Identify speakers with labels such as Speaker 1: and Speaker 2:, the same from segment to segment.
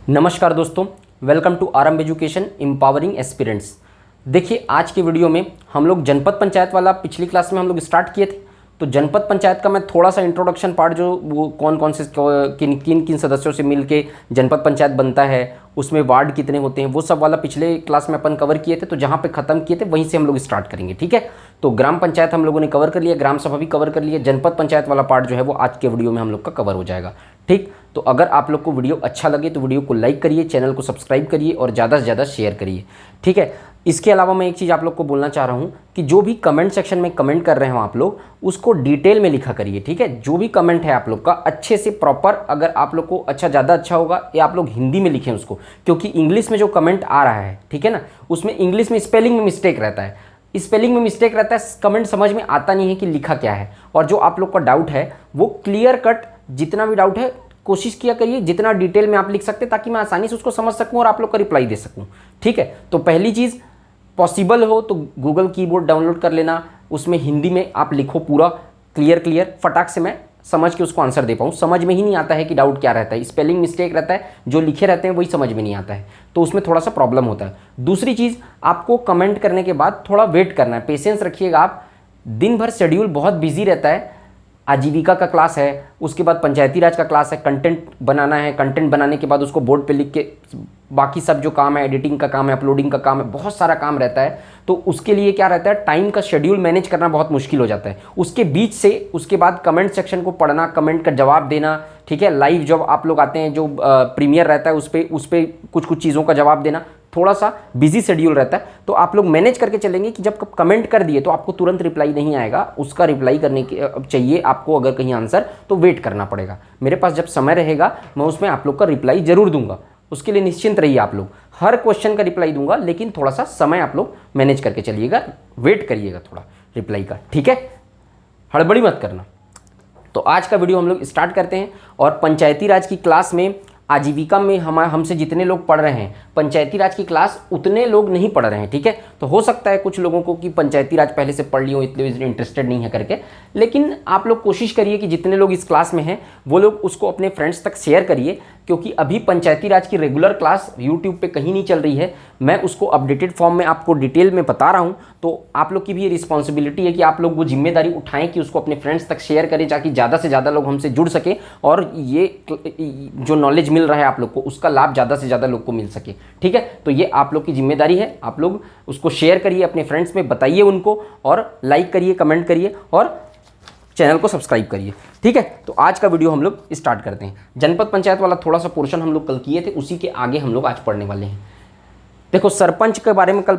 Speaker 1: नमस्कार दोस्तों, welcome to आरंभ एजुकेशन एम्पावरिंग एस्पिरेंट्स। देखिए, आज की वीडियो में हम लोग जनपद पंचायत वाला पिछली क्लास में हम लोग स्टार्ट किए थे। तो जनपद पंचायत का मैं थोड़ा सा इंट्रोडक्शन पार्ट जो वो कौन कौन से किन किन किन सदस्यों से मिलके जनपद पंचायत बनता है, उसमें वार्ड कितने होते हैं, वो सब वाला पिछले क्लास में अपन कवर किए थे। तो जहाँ पे ख़त्म किए थे वहीं से हम लोग स्टार्ट करेंगे, ठीक है। तो ग्राम पंचायत हम लोगों ने कवर कर लिया, ग्राम सभा भी कवर कर लिया, जनपद पंचायत वाला पार्ट जो है वो आज के वीडियो में हम लोग का कवर हो जाएगा, ठीक। तो अगर आप लोग को वीडियो अच्छा लगे तो वीडियो को लाइक करिए, चैनल को सब्सक्राइब करिए और ज़्यादा से ज़्यादा शेयर करिए, ठीक है। इसके अलावा मैं एक चीज़ आप लोग को बोलना चाह रहा हूँ कि जो भी कमेंट सेक्शन में कमेंट कर रहे हो आप लोग, उसको डिटेल में लिखा करिए, ठीक है। जो भी कमेंट है आप लोग का अच्छे से प्रॉपर, अगर आप लोग को ज़्यादा अच्छा होगा या आप लोग हिंदी में लिखें उसको, क्योंकि इंग्लिश में जो कमेंट आ रहा है, ठीक है ना, उसमें इंग्लिश में स्पेलिंग में मिस्टेक रहता है, स्पेलिंग में मिस्टेक रहता है, कमेंट समझ में आता नहीं है कि लिखा क्या है। और जो आप लोग का डाउट है वो क्लियर कट, जितना भी डाउट है कोशिश किया करिए जितना डिटेल में आप लिख सकते हैं, ताकि मैं आसानी से उसको समझ सकूं और आप लोग का रिप्लाई दे सकूं, ठीक है। तो पहली चीज़, पॉसिबल हो तो गूगल कीबोर्ड डाउनलोड कर लेना, उसमें हिंदी में आप लिखो पूरा क्लियर, फटाक से मैं समझ के उसको आंसर दे पाऊँ। समझ में ही नहीं आता है कि डाउट क्या रहता है, स्पेलिंग मिस्टेक रहता है, जो लिखे रहते हैं वही समझ में नहीं आता है, तो उसमें थोड़ा सा प्रॉब्लम होता है। दूसरी चीज़, आपको कमेंट करने के बाद थोड़ा वेट करना है, पेशेंस रखिएगा। आप दिन भर शेड्यूल बहुत बिजी रहता है, आजीविका का क्लास है, उसके बाद पंचायती राज का क्लास है, कंटेंट बनाना है, कंटेंट बनाने के बाद उसको बोर्ड पे लिख के बाकी सब जो काम है, एडिटिंग का काम है, अपलोडिंग का काम है, बहुत सारा काम रहता है। तो उसके लिए क्या रहता है, टाइम का शेड्यूल मैनेज करना बहुत मुश्किल हो जाता है। उसके बीच से उसके बाद कमेंट सेक्शन को पढ़ना, कमेंट का जवाब देना, ठीक है। लाइव जब आप लोग आते हैं, जो प्रीमियर रहता है उस पर कुछ चीज़ों का जवाब देना, थोड़ा सा बिजी शेड्यूल रहता है। तो आप लोग मैनेज करके चलेंगे कि जब कमेंट कर दिए तो आपको तुरंत रिप्लाई नहीं आएगा, उसका रिप्लाई करने के चाहिए आपको, अगर कहीं आंसर तो वेट करना पड़ेगा। मेरे पास जब समय रहेगा मैं उसमें आप लोग का रिप्लाई जरूर दूंगा, उसके लिए निश्चिंत रहिए। आप लोग हर क्वेश्चन का रिप्लाई दूंगा, लेकिन थोड़ा सा समय आप लोग मैनेज करके चलिएगा, वेट करिएगा थोड़ा रिप्लाई का, ठीक है, हड़बड़ी मत करना। तो आज का वीडियो हम लोग स्टार्ट करते हैं। और पंचायती राज की क्लास में, आजीविका में हमसे जितने लोग पढ़ रहे हैं, पंचायती राज की क्लास उतने लोग नहीं पढ़ रहे हैं, ठीक है। तो हो सकता है कुछ लोगों को कि पंचायती राज पहले से पढ़ ली हो, इतने इंटरेस्टेड नहीं है करके, लेकिन आप लोग कोशिश करिए कि जितने लोग इस क्लास में हैं वो लोग उसको अपने फ्रेंड्स तक शेयर करिए, क्योंकि अभी पंचायती राज की रेगुलर क्लास यूट्यूब पे कहीं नहीं चल रही है। मैं उसको अपडेटेड फॉर्म में आपको डिटेल में बता रहा हूँ, तो आप लोग की भी ये रिस्पॉन्सिबिलिटी है कि आप लोग वो जिम्मेदारी उठाएं कि उसको अपने फ्रेंड्स तक शेयर करें, ताकि ज़्यादा से ज़्यादा लोग हमसे जुड़ सकें और ये जो नॉलेज मिल रहा है आप लोग को, उसका लाभ ज़्यादा से ज़्यादा लोग को मिल सके, ठीक है। तो ये आप लोग की जिम्मेदारी है, आप लोग उसको शेयर करिए अपने फ्रेंड्स में, बताइए उनको, और लाइक करिए, कमेंट करिए और चैनल को सब्सक्राइब करिए, ठीक है। तो आज का वीडियो हम लोग स्टार्ट करते हैं। जनपद पंचायत वाला थोड़ा सा पोर्शन हम लोग कल किए थे, उसी के आगे हम लोग आज पढ़ने वाले हैं। देखो, सरपंच के बारे में कल,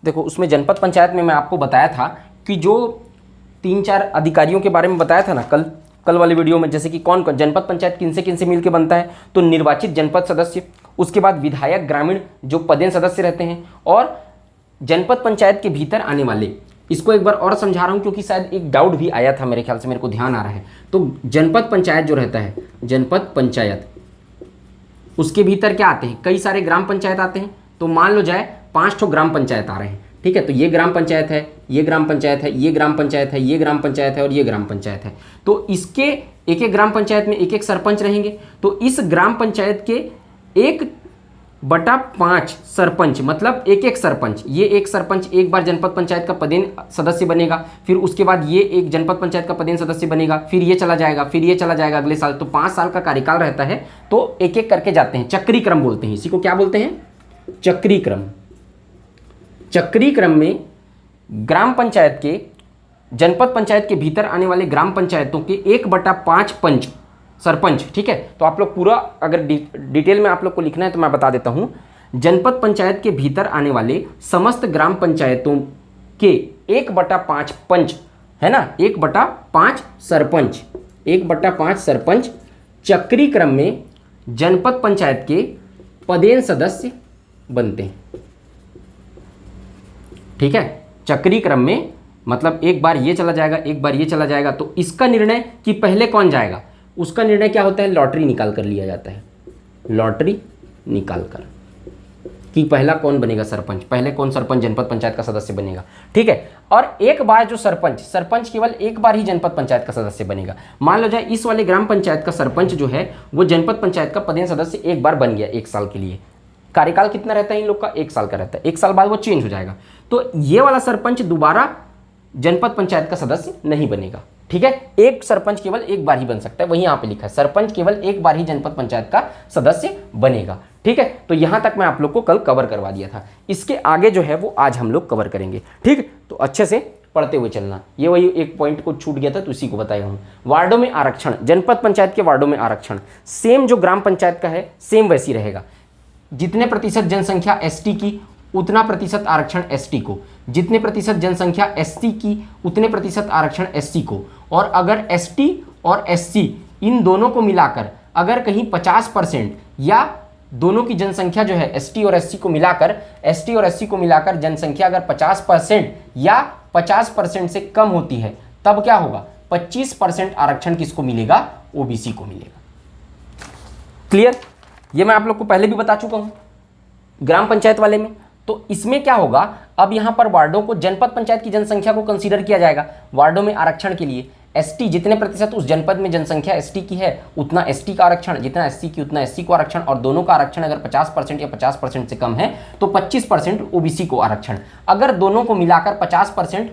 Speaker 1: देखो उसमें जनपद पंचायत में मैं आपको बताया था कि जो 3-4 अधिकारियों के बारे में बताया था ना कल वाले वीडियो में, जैसे कि कौन जनपद पंचायत किन से मिलकर बनता है, तो निर्वाचित जनपद सदस्य, उसके बाद विधायक ग्रामीण जो पदेन सदस्य रहते हैं, और जनपद पंचायत के भीतर आने वाले। इसको एक बार और समझा रहा हूं क्योंकि शायद एक डाउट भी आया था, मेरे ख्याल से, मेरे को ध्यान आ रहा है। तो जनपद पंचायत जो रहता है, जनपद पंचायत, उसके भीतर क्या आते हैं, कई सारे ग्राम पंचायत आते हैं। तो मान लो जाए 5 ठो ग्राम पंचायत आ रहे हैं, ठीक है। तो ये ग्राम पंचायत है, ये ग्राम पंचायत है, ये ग्राम पंचायत है, ये ग्राम पंचायत है और ये ग्राम पंचायत है। तो इसके एक एक ग्राम पंचायत में एक एक सरपंच रहेंगे। तो इस ग्राम पंचायत के 1/5 सरपंच, मतलब एक एक सरपंच, ये एक सरपंच एक बार जनपद पंचायत का पदेन सदस्य बनेगा, फिर उसके बाद ये एक जनपद पंचायत का पदेन सदस्य बनेगा, फिर ये चला जाएगा, फिर ये चला जाएगा अगले साल। तो 5 साल का कार्यकाल रहता है, तो एक एक करके जाते हैं, चक्री क्रम बोलते हैं इसी को। क्या बोलते हैं? चक्री क्रम। चक्री क्रम में ग्राम पंचायत के, जनपद पंचायत के भीतर आने वाले ग्राम पंचायतों के 1/5 पंच, सरपंच, ठीक है। तो आप लोग पूरा, अगर डिटेल में आप लोग को लिखना है तो मैं बता देता हूं। जनपद पंचायत के भीतर आने वाले समस्त ग्राम पंचायतों के 1/5 पंच, है ना, 1/5 सरपंच, 1/5 सरपंच चक्री क्रम में जनपद पंचायत के पदेन सदस्य बनते हैं, ठीक है। चक्री क्रम में मतलब एक बार ये चला जाएगा, एक बार ये चला जाएगा। तो इसका निर्णय कि पहले कौन जाएगा, उसका निर्णय क्या होता है, लॉटरी निकाल कर लिया जाता है, लॉटरी निकाल कर, कि पहला कौन बनेगा सरपंच, पहले कौन सरपंच जनपद पंचायत का सदस्य बनेगा, ठीक है। और एक बार जो सरपंच केवल एक बार ही जनपद पंचायत का सदस्य बनेगा। मान लो जाए इस वाले ग्राम पंचायत का सरपंच जो है वो जनपद पंचायत का पदेन सदस्य एक बार बन गया 1 साल के लिए। कार्यकाल कितना रहता है इन लोग का, 1 साल का रहता है, 1 साल बाद वो चेंज हो जाएगा। तो ये वाला सरपंच दोबारा जनपद पंचायत का सदस्य नहीं बनेगा, ठीक है। एक सरपंच केवल एक बार ही बन सकता है, वही यहाँ पे लिखा है सरपंच केवल एक बार ही जनपद पंचायत का सदस्य बनेगा, ठीक है। तो यहां तक मैं आप लोग को कल कवर करवा दिया था, इसके आगे जो है वो आज हम लोग कवर करेंगे, ठीक। तो अच्छे से पढ़ते हुए चलना। ये वही एक पॉइंट को छूट गया था तो इसी को बताया हूं। वार्डों में आरक्षण, जनपद पंचायत के वार्डों में आरक्षण सेम जो ग्राम पंचायत का है सेम वैसी रहेगा। जितने प्रतिशत जनसंख्या एसटी की उतना प्रतिशत आरक्षण एसटी को, जितने प्रतिशत जनसंख्या एससी की उतने प्रतिशत आरक्षण एससी को। और अगर एसटी और एससी इन दोनों को मिलाकर अगर कहीं 50% या दोनों की जनसंख्या जो है एसटी और एससी को मिलाकर जनसंख्या अगर 50% या 50% से कम होती है तब क्या होगा, 25% आरक्षण किसको मिलेगा, ओबीसी को मिलेगा। क्लियर? ये मैं आप लोग को पहले भी बता चुका हूं ग्राम पंचायत वाले में। तो इसमें क्या होगा, अब यहां पर वार्डों को जनपद पंचायत की जनसंख्या को कंसीडर किया जाएगा वार्डों में आरक्षण के लिए। एसटी जितने प्रतिशत उस जनपद में जनसंख्या एसटी की है उतना एसटी का आरक्षण, जितना एससी की उतना एससी को आरक्षण, और दोनों का आरक्षण अगर 50% या 50% से कम है तो 25% ओबीसी को आरक्षण। अगर दोनों को मिलाकर 50%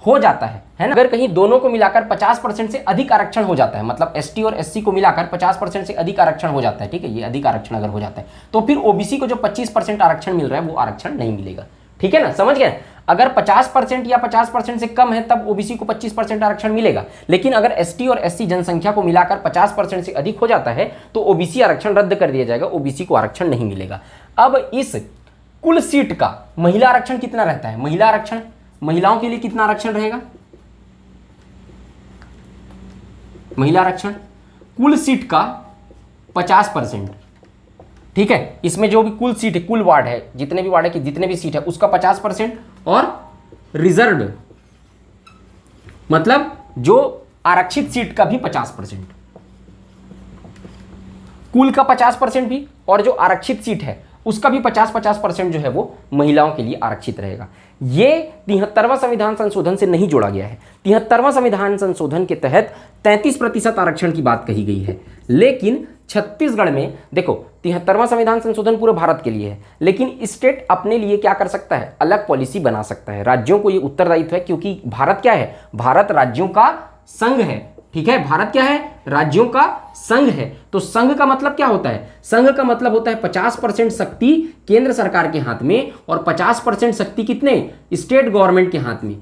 Speaker 1: हो जाता है ना, अगर कहीं दोनों को मिलाकर 50% से अधिक आरक्षण हो जाता है, मतलब एसटी और एससी को मिलाकर 50% से अधिक आरक्षण हो जाता है, ठीक है, ये अधिक आरक्षण अगर हो जाता है तो फिर ओबीसी को जो 25% आरक्षण मिल रहा है वो आरक्षण नहीं मिलेगा, ठीक है ना, समझ गए। अगर 50% या 50% से कम है तब ओबीसी को 25% आरक्षण मिलेगा, लेकिन अगर एसटी और एससी जनसंख्या को मिलाकर 50% से अधिक हो जाता है तो ओबीसी आरक्षण रद्द कर दिया जाएगा, ओबीसी को आरक्षण नहीं मिलेगा। अब इस कुल सीट का महिला आरक्षण कितना रहता है, महिला आरक्षण, महिलाओं के लिए कितना आरक्षण रहेगा, महिला आरक्षण कुल सीट का 50%, ठीक है। इसमें जो भी कुल सीट है, कुल वार्ड है, जितने भी वार्ड है, जितने भी सीट है उसका 50% और रिजर्व मतलब जो आरक्षित सीट का भी 50%, कुल का 50% भी और जो आरक्षित सीट है उसका भी 50% जो है वो महिलाओं के लिए आरक्षित रहेगा। ये 73वां संविधान संशोधन से नहीं जोड़ा गया है। 73वां संविधान संशोधन के तहत 33% आरक्षण की बात कही गई है, लेकिन छत्तीसगढ़ में देखो 73वां संविधान संशोधन पूरे भारत के लिए है, लेकिन स्टेट अपने लिए क्या कर सकता है, अलग पॉलिसी बना सकता है। राज्यों को ये उत्तरदायित्व है, क्योंकि भारत क्या है, भारत राज्यों का संघ है, ठीक है। भारत क्या है, राज्यों का संघ है। तो संघ का मतलब क्या होता है, संघ का मतलब होता है 50% शक्ति केंद्र सरकार के हाथ में और 50% शक्ति कितने, स्टेट गवर्नमेंट के हाथ में,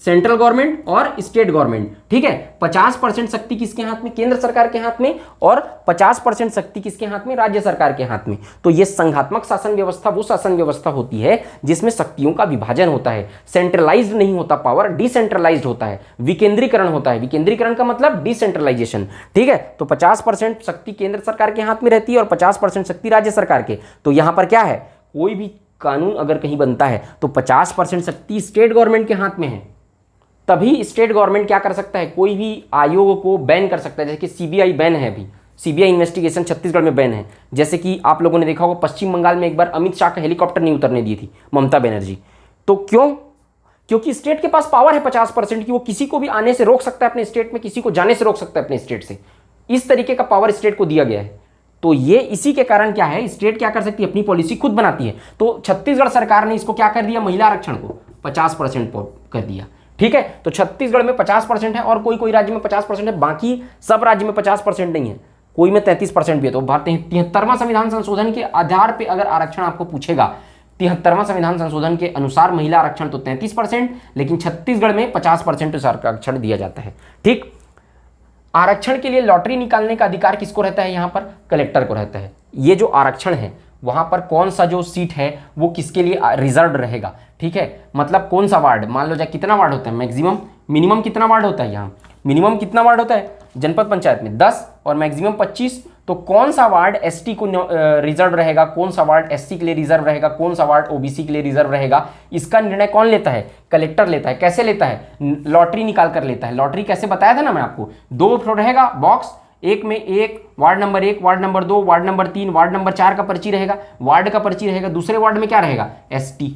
Speaker 1: सेंट्रल गवर्नमेंट और स्टेट गवर्नमेंट, ठीक है। 50% शक्ति किसके हाथ में, केंद्र सरकार के हाथ में, और 50% शक्ति किसके हाथ में, राज्य सरकार के हाथ में। तो ये संघात्मक शासन व्यवस्था वो शासन व्यवस्था होती है जिसमें शक्तियों का विभाजन होता है, सेंट्रलाइज्ड नहीं होता पावर, डिसेंट्रलाइज्ड होता है, विकेंद्रीकरण होता है। विकेंद्रीकरण का मतलब डिसेंट्रलाइजेशन, ठीक है। तो 50% शक्ति केंद्र सरकार के हाथ में रहती है और 50% शक्ति राज्य सरकार के। तो यहां पर क्या है, कोई भी कानून अगर कहीं बनता है तो 50% शक्ति स्टेट गवर्नमेंट के हाथ में है, तभी स्टेट गवर्नमेंट क्या कर सकता है, कोई भी आयोग को बैन कर सकता है। जैसे कि सीबीआई बैन है, अभी सीबीआई इन्वेस्टिगेशन छत्तीसगढ़ में बैन है। जैसे कि आप लोगों ने देखा होगा पश्चिम बंगाल में एक बार अमित शाह का हेलीकॉप्टर नहीं उतरने दी थी ममता बनर्जी। तो क्यों, क्योंकि स्टेट के पास पावर है 50% की, वो किसी को भी आने से रोक सकता है अपने स्टेट में, किसी को जाने से रोक सकता है अपने स्टेट से। इस तरीके का पावर स्टेट को दिया गया है। तो ये इसी के कारण क्या है, स्टेट क्या कर सकती है, अपनी पॉलिसी खुद बनाती है। तो छत्तीसगढ़ सरकार ने इसको क्या कर दिया, महिला आरक्षण को 50% कर दिया, ठीक है। तो छत्तीसगढ़ में 50% है और कोई कोई राज्य में 50% है, बाकी सब राज्य में 50% नहीं है, कोई में 33% भी है। तो भारतीय 73वां संविधान संशोधन के आधार पे अगर आरक्षण आपको पूछेगा, 73वां संविधान संशोधन के अनुसार महिला आरक्षण तो 33%, लेकिन छत्तीसगढ़ में 50% आरक्षण दिया जाता है, ठीक। आरक्षण के लिए लॉटरी निकालने का अधिकार किसको रहता है, यहां पर कलेक्टर को रहता है। ये जो आरक्षण है वहां पर कौन सा जो सीट है वो किसके लिए रिजर्व रहेगा, ठीक है। मतलब कौन सा वार्ड, मान लो जाए कितना वार्ड होता है, मैक्सिमम मिनिमम कितना वार्ड होता है, यहाँ मिनिमम कितना वार्ड होता है जनपद पंचायत में 10 और मैक्सिमम 25। तो कौन सा वार्ड एसटी को रिजर्व रहेगा, कौन सा वार्ड एससी के लिए रिजर्व रहेगा, कौन सा वार्ड ओबीसी के लिए रिजर्व रहेगा, इसका निर्णय कौन लेता है, कलेक्टर लेता है। कैसे लेता है, लॉटरी निकाल कर लेता है। लॉटरी कैसे बताया था ना मैं आपको, 2 रहेगा बॉक्स, एक में एक ward number 1, ward number 2, ward number 3, ward number 4 का पर्ची रहेगा, वार्ड का पर्ची रहेगा। दूसरे वार्ड में क्या रहेगा? एसटी,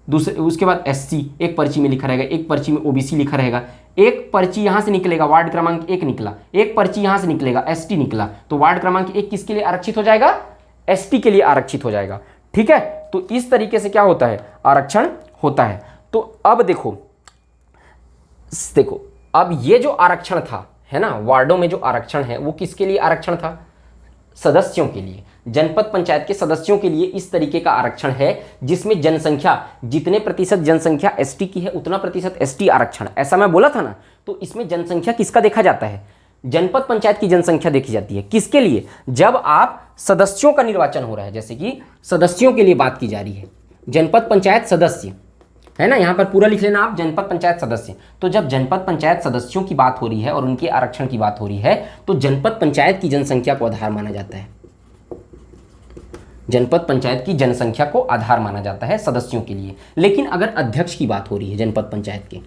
Speaker 1: दूसरे उसके बाद एससी एक पर्ची में लिखा रहेगा, एक पर्ची में ओबीसी लिखा रहेगा। एक पर्ची यहां से निकलेगा, वार्ड क्रमांक 1 निकला, एक पर्ची यहां से निकलेगा, एसटी निकला, तो वार्ड क्रमांक 1 किसके लिए आरक्षित हो जाएगा? एसटी के लिए आरक्षित हो जाएगा। ठीक है, तो इस तरीके से क्या होता है? आरक्षण होता है। तो अब देखो अब ये जो आरक्षण था, है ना, वार्डों में जो आरक्षण है वो किसके लिए आरक्षण था? सदस्यों के लिए, जनपद पंचायत के सदस्यों के लिए इस तरीके का आरक्षण है जिसमें जनसंख्या, जितने प्रतिशत जनसंख्या एसटी की है उतना प्रतिशत एसटी आरक्षण, ऐसा मैं बोला था ना। तो इसमें जनसंख्या किसका देखा जाता है? जनपद पंचायत की जनसंख्या देखी जाती है। किसके लिए? जब आप सदस्यों का निर्वाचन हो रहा है, जैसे कि सदस्यों के लिए बात की जा रही है, जनपद पंचायत सदस्य, है ना, यहां पर पूरा लिख लेना आप, जनपद पंचायत सदस्य। तो जब जनपद पंचायत सदस्यों की बात हो रही है और उनके आरक्षण की बात हो रही है तो जनपद पंचायत की जनसंख्या को आधार माना जाता है। जनपद पंचायत की जनसंख्या को आधार माना जाता है सदस्यों के लिए। लेकिन अगर अध्यक्ष की बात हो रही है जनपद पंचायत के,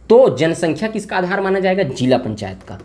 Speaker 1: तो जनसंख्या किसका आधार माना जाएगा? जिला पंचायत का।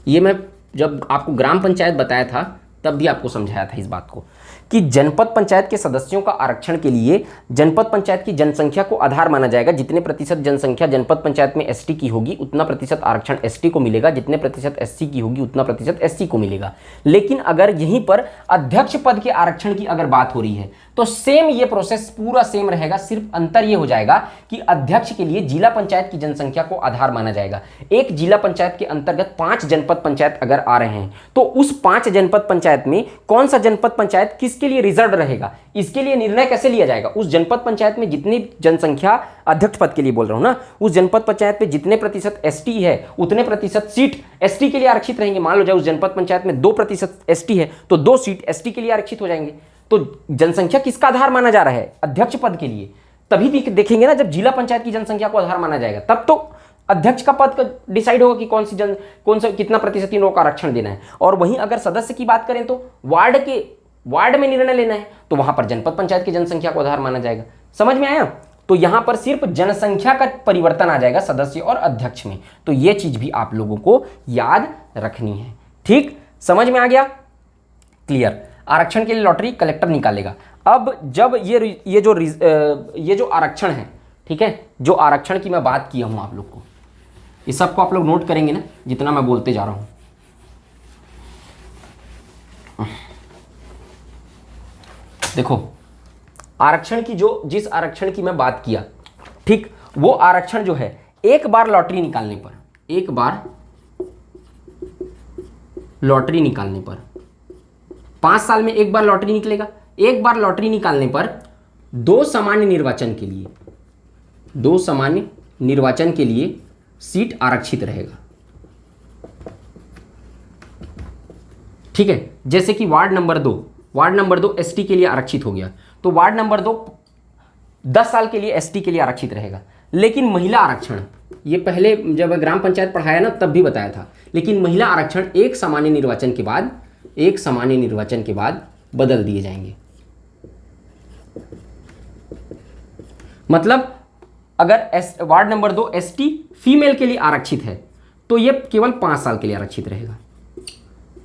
Speaker 1: ये मैं जब आपको ग्राम पंचायत बताया था तब भी आपको समझाया था इस बात को कि जनपद पंचायत के सदस्यों का आरक्षण के लिए जनपद पंचायत की जनसंख्या को आधार माना जाएगा। जितने प्रतिशत जनसंख्या जनपद पंचायत में एसटी की होगी उतना प्रतिशत आरक्षण एसटी को मिलेगा, जितने प्रतिशत एससी की होगी उतना प्रतिशत एससी को मिलेगा। लेकिन अगर यहीं पर अध्यक्ष पद के आरक्षण की अगर बात हो रही है तो सेम ये प्रोसेस पूरा सेम रहेगा, सिर्फ अंतर ये हो जाएगा कि अध्यक्ष के लिए जिला पंचायत की जनसंख्या को आधार माना जाएगा। एक जिला पंचायत के अंतर्गत 5 जनपद पंचायत अगर आ रहे हैं तो उस 5 जनपद पंचायत में कौन सा जनपद पंचायत किसके लिए रिजर्व रहेगा, इसके लिए निर्णय कैसे लिया जाएगा? उस जनपद पंचायत में जितनी जनसंख्या, अध्यक्ष पद के लिए बोल रहा हूं ना, उस जनपद पंचायत में जितने प्रतिशत एसटी है उतने प्रतिशत सीट एसटी के लिए आरक्षित रहेंगे। मान लो जाए उस जनपद पंचायत में 2% एसटी है तो 2 सीट एसटी के लिए आरक्षित हो जाएंगे। तो जनसंख्या किसका आधार माना जा रहा है? अध्यक्ष पद के लिए। तभी भी देखेंगे ना, जब जिला पंचायत की जनसंख्या को आधार माना जाएगा तब तो अध्यक्ष का पद का डिसाइड होगा कि कौन सा कितना प्रतिशत इन लोगों का आरक्षण देना है। और वहीं अगर सदस्य की बात करें तो वार्ड में निर्णय लेना है तो वहां पर जनपद पंचायत की जनसंख्या को आधार माना जाएगा। समझ में आया? तो यहां पर सिर्फ जनसंख्या का परिवर्तन आ जाएगा सदस्य और अध्यक्ष में। तो यह चीज भी आप लोगों को याद रखनी है। ठीक, समझ में आ गया? क्लियर। आरक्षण के लिए लॉटरी कलेक्टर निकालेगा। अब जब ये जो आरक्षण है, ठीक है, जो आरक्षण की मैं बात किया हूं आप लोग को, ये सबको आप लोग नोट करेंगे ना जितना मैं बोलते जा रहा हूं। देखो, आरक्षण की जिस आरक्षण की मैं बात किया, ठीक, वो आरक्षण जो है एक बार लॉटरी निकालने पर 5 साल में एक बार लॉटरी निकलेगा। एक बार लॉटरी निकालने पर 2 सामान्य निर्वाचन के लिए सीट आरक्षित रहेगा। ठीक है, जैसे कि वार्ड नंबर 2 एसटी के लिए आरक्षित हो गया तो वार्ड नंबर 2 10 साल के लिए एसटी के लिए आरक्षित रहेगा। लेकिन महिला आरक्षण, ये पहले जब ग्राम पंचायत पढ़ाया ना तब भी बताया था, लेकिन महिला आरक्षण एक सामान्य निर्वाचन के बाद बदल दिए जाएंगे। मतलब अगर वार्ड नंबर 2 एसटी फीमेल के लिए आरक्षित है तो ये केवल 5 साल के लिए आरक्षित रहेगा।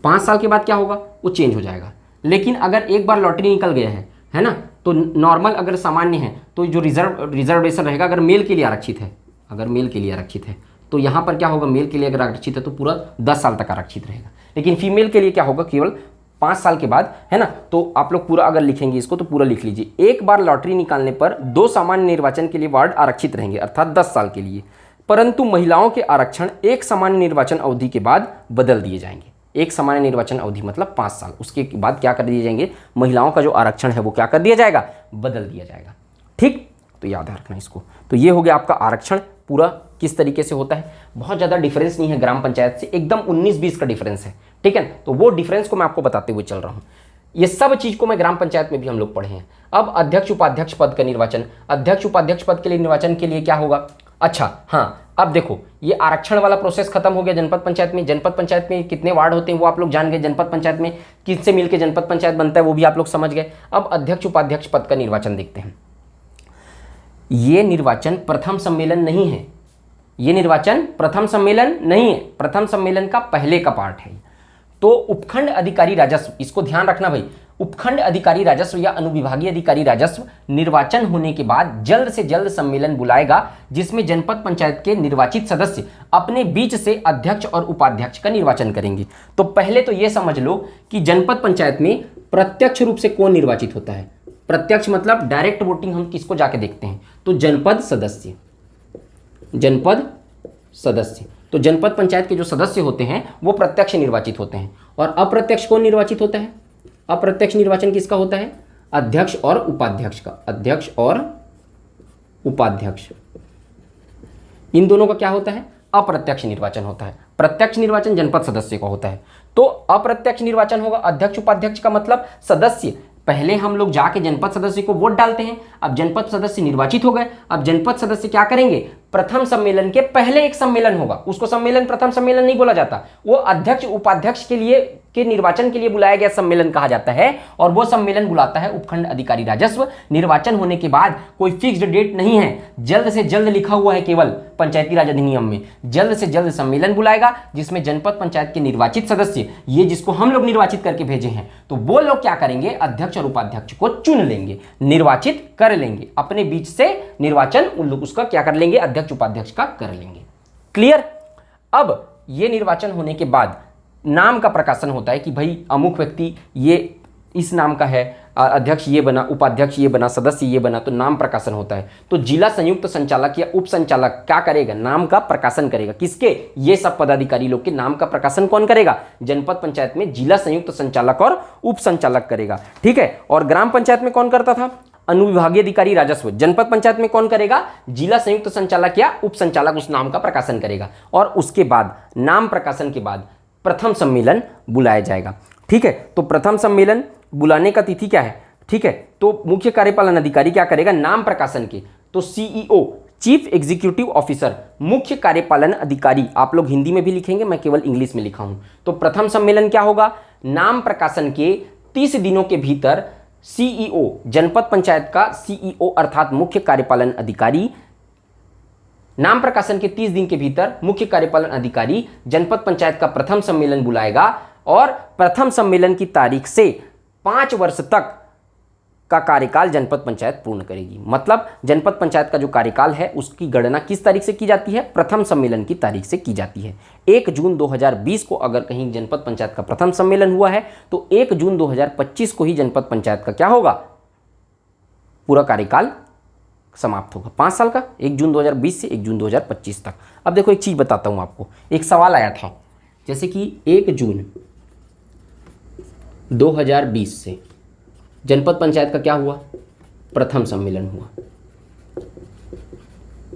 Speaker 1: 5 साल के बाद क्या होगा? वो चेंज हो जाएगा। लेकिन अगर एक बार लॉटरी निकल गया है ना, तो नॉर्मल अगर सामान्य है तो जो रिजर्वेशन रहेगा, अगर मेल के लिए आरक्षित है तो यहाँ पर क्या होगा? मेल के लिए अगर आरक्षित है तो पूरा 10 साल तक आरक्षित रहेगा। लेकिन फीमेल के लिए क्या होगा? केवल 5 साल के बाद, है ना। तो आप लोग पूरा अगर लिखेंगे इसको तो पूरा लिख लीजिए। एक बार लॉटरी निकालने पर 2 सामान्य निर्वाचन के लिए वार्ड आरक्षित रहेंगे, अर्थात 10 साल के लिए, परंतु महिलाओं के आरक्षण एक सामान्य निर्वाचन अवधि के बाद बदल दिए जाएंगे। एक सामान्य निर्वाचन अवधि मतलब 5 साल, उसके बाद क्या कर दिए जाएंगे? महिलाओं का जो आरक्षण है वो क्या कर दिया जाएगा? बदल दिया जाएगा। ठीक, तो याद रखना इसको। तो ये हो गया आपका आरक्षण पूरा किस तरीके से होता है। बहुत ज़्यादा डिफरेंस नहीं है ग्राम पंचायत से, एकदम 19-20 का डिफरेंस है। ठीक है, तो वो डिफरेंस को मैं आपको बताते हुए चल रहा हूँ। ये सब चीज़ को मैं ग्राम पंचायत में भी हम लोग पढ़े हैं। अब अध्यक्ष उपाध्यक्ष पद का निर्वाचन, अध्यक्ष उपाध्यक्ष पद के लिए निर्वाचन के लिए क्या होगा? अच्छा हाँ, अब देखो ये आरक्षण वाला प्रोसेस खत्म हो गया जनपद पंचायत में। जनपद पंचायत में कितने वार्ड होते हैं वो आप लोग जान गए। जनपद पंचायत में किससे मिलकर जनपद पंचायत बनता है वो भी आप लोग समझ गए। अब अध्यक्ष उपाध्यक्ष पद का निर्वाचन देखते हैं। ये निर्वाचन प्रथम सम्मेलन नहीं है, प्रथम सम्मेलन का पहले का पार्ट है। तो उपखंड अधिकारी राजस्व, इसको ध्यान रखना भाई, उपखंड अधिकारी राजस्व या अनुविभागीय अधिकारी राजस्व निर्वाचन होने के बाद जल्द से जल्द सम्मेलन बुलाएगा, जिसमें जनपद पंचायत के निर्वाचित सदस्य अपने बीच से अध्यक्ष और उपाध्यक्ष का निर्वाचन करेंगे। तो पहले तो यह समझ लो कि जनपद पंचायत में प्रत्यक्ष रूप से कौन निर्वाचित होता है। प्रत्यक्ष मतलब डायरेक्ट वोटिंग हम किसको जाके देखते हैं, तो जनपद सदस्य, जनपद सदस्य। तो जनपद पंचायत के जो सदस्य होते हैं वो प्रत्यक्ष निर्वाचित होते हैं। और अप्रत्यक्ष कौन निर्वाचित होता है, अप्रत्यक्ष निर्वाचन किसका होता है, अध्यक्ष और उपाध्यक्ष का, अध्यक्ष और उपाध्यक्ष, इन दोनों का क्या होता है, अप्रत्यक्ष निर्वाचन होता है। प्रत्यक्ष निर्वाचन जनपद सदस्य का होता है। तो अप्रत्यक्ष निर्वाचन होगा अध्यक्ष उपाध्यक्ष का, मतलब सदस्य, पहले हम लोग जाके जनपद सदस्य को वोट डालते हैं, अब जनपद सदस्य निर्वाचित हो गए, अब जनपद सदस्य क्या करेंगे, प्रथम सम्मेलन के पहले एक सम्मेलन होगा, उसको सम्मेलन प्रथम सम्मेलन नहीं बोला जाता, वो अध्यक्ष उपाध्यक्ष के लिए के निर्वाचन के लिए बुलाया गया सम्मेलन कहा जाता है। और वो सम्मेलन बुलाता है उपखंड अधिकारी राजस्व। निर्वाचन होने के बाद कोई फिक्स्ड डेट नहीं है, जल्द से जल्द लिखा हुआ है केवल पंचायती राज अधिनियम में, जल्द से जल्द सम्मेलन बुलाएगा जिसमें जनपद पंचायत के निर्वाचित सदस्य, ये जिसको हम लोग निर्वाचित करके भेजे हैं, तो वो लोग क्या करेंगे, अध्यक्ष और उपाध्यक्ष को चुन लेंगे, निर्वाचित कर लेंगे, अपने बीच से निर्वाचन उन लोग उसका क्या कर लेंगे, अध्यक्ष उपाध्यक्ष का कर लेंगे। क्लियर। अब ये निर्वाचन होने के बाद नाम का प्रकाशन होता है कि भाई अमुक व्यक्ति ये इस नाम का है, अध्यक्ष ये बना, उपाध्यक्ष ये बना, सदस्य ये बना, तो नाम प्रकाशन होता है। तो जिला संयुक्त संचालक या उप संचालक क्या करेगा, नाम का प्रकाशन करेगा। किसके, ये सब पदाधिकारी लोग के नाम का प्रकाशन कौन करेगा, जनपद पंचायत में जिला संयुक्त संचालक और उप संचालक करेगा। ठीक है। और ग्राम पंचायत में कौन करता था, अनुविभागीय अधिकारी राजस्व। जनपद पंचायत में कौन करेगा, जिला संयुक्त संचालक या उप संचालक उस नाम का प्रकाशन करेगा। और उसके बाद नाम प्रकाशन के बाद प्रथम सम्मेलन बुलाया जाएगा। ठीक है। तो प्रथम सम्मेलन बुलाने का तिथि क्या है, ठीक है, तो मुख्य कार्यपालन अधिकारी क्या करेगा, नाम प्रकाशन के, तो सीईओ, चीफ एग्जीक्यूटिव ऑफिसर, मुख्य कार्यपालन अधिकारी, आप लोग हिंदी में भी लिखेंगे, मैं केवल इंग्लिश में लिखा हूं। तो प्रथम सम्मेलन क्या होगा, नाम प्रकाशन के 30 दिनों के भीतर सीईओ, जनपद पंचायत का सीईओ अर्थात मुख्य कार्यपालन अधिकारी, नाम प्रकाशन के 30 दिन के भीतर मुख्य कार्यपालन अधिकारी जनपद पंचायत का प्रथम सम्मेलन बुलाएगा और प्रथम सम्मेलन की तारीख से 5 वर्ष तक का कार्यकाल जनपद पंचायत पूर्ण करेगी। मतलब जनपद पंचायत का जो कार्यकाल है उसकी गणना किस तारीख से की जाती है, प्रथम सम्मेलन की तारीख से की जाती है। 1 जून 2020 को अगर कहीं जनपद पंचायत का प्रथम सम्मेलन हुआ है तो 1 जून 2025 को ही जनपद पंचायत का क्या होगा, पूरा कार्यकाल समाप्त होगा, 5 साल का, 1 जून 2020 से 1 जून 2025 तक। अब देखो एक चीज़ बताता हूँ आपको, एक सवाल आया था, जैसे कि 1 जून 2020 से जनपद पंचायत का क्या हुआ, प्रथम सम्मेलन हुआ।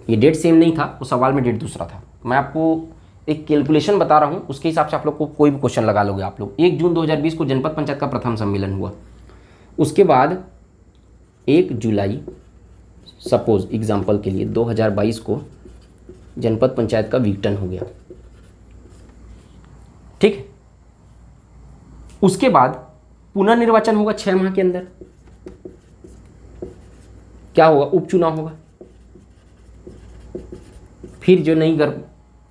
Speaker 1: ये डेट सेम नहीं था, उस सवाल में डेट दूसरा था। मैं आपको एक कैलकुलेशन बता रहा हूँ, उसके हिसाब से आप लोग को कोई भी क्वेश्चन लगा लोगे आप लोग। 1 जून 2020 को जनपद पंचायत का प्रथम सम्मेलन हुआ, उसके बाद 1 जुलाई, सपोज एग्जाम्पल के लिए 2022 को जनपद पंचायत का विघटन हो गया। ठीक है। उसके बाद पुनर्निर्वाचन होगा 6 माह के अंदर, क्या होगा, उपचुनाव होगा। फिर जो नई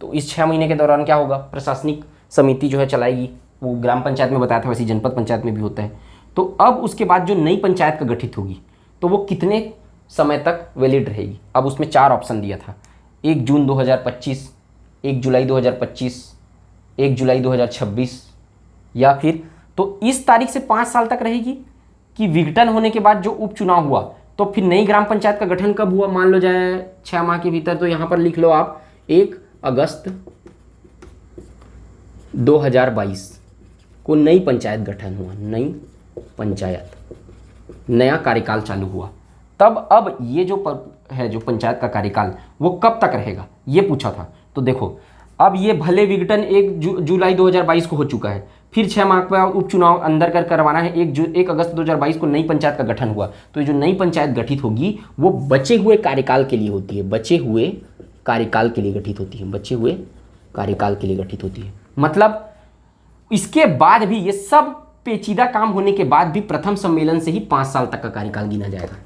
Speaker 1: तो इस 6 महीने के दौरान क्या होगा, प्रशासनिक समिति जो है चलाएगी, वो ग्राम पंचायत में बताया था, वैसे जनपद पंचायत में भी होता है। तो अब उसके बाद जो नई पंचायत का गठित होगी तो वो कितने समय तक वैलिड रहेगी। अब उसमें 4 ऑप्शन दिया था, 1 जून 2025, 1 जुलाई 2025, 1 जुलाई 2026, या फिर तो इस तारीख से 5 साल तक रहेगी कि विघटन होने के बाद जो उपचुनाव हुआ तो फिर नई ग्राम पंचायत का गठन कब हुआ, मान लो जाए 6 माह के भीतर, तो यहाँ पर लिख लो आप 1 अगस्त 2022 को नई पंचायत गठन हुआ, नई पंचायत, नया कार्यकाल चालू हुआ। तब अब ये जो है जो पंचायत का कार्यकाल वो कब तक रहेगा ये पूछा था। तो देखो अब ये भले विघटन 1 जुलाई 2022 को हो चुका है, फिर 6 माह का उपचुनाव अंदर करवाना है, 1 अगस्त 2022 को नई पंचायत का गठन हुआ। तो ये जो नई पंचायत गठित होगी वो बचे हुए कार्यकाल के लिए होती है, बचे हुए कार्यकाल के लिए गठित होती है, बचे हुए कार्यकाल के लिए गठित होती है। मतलब इसके बाद भी ये सब पेचीदा काम होने के बाद भी प्रथम सम्मेलन से ही 5 साल तक का कार्यकाल गिना जाएगा।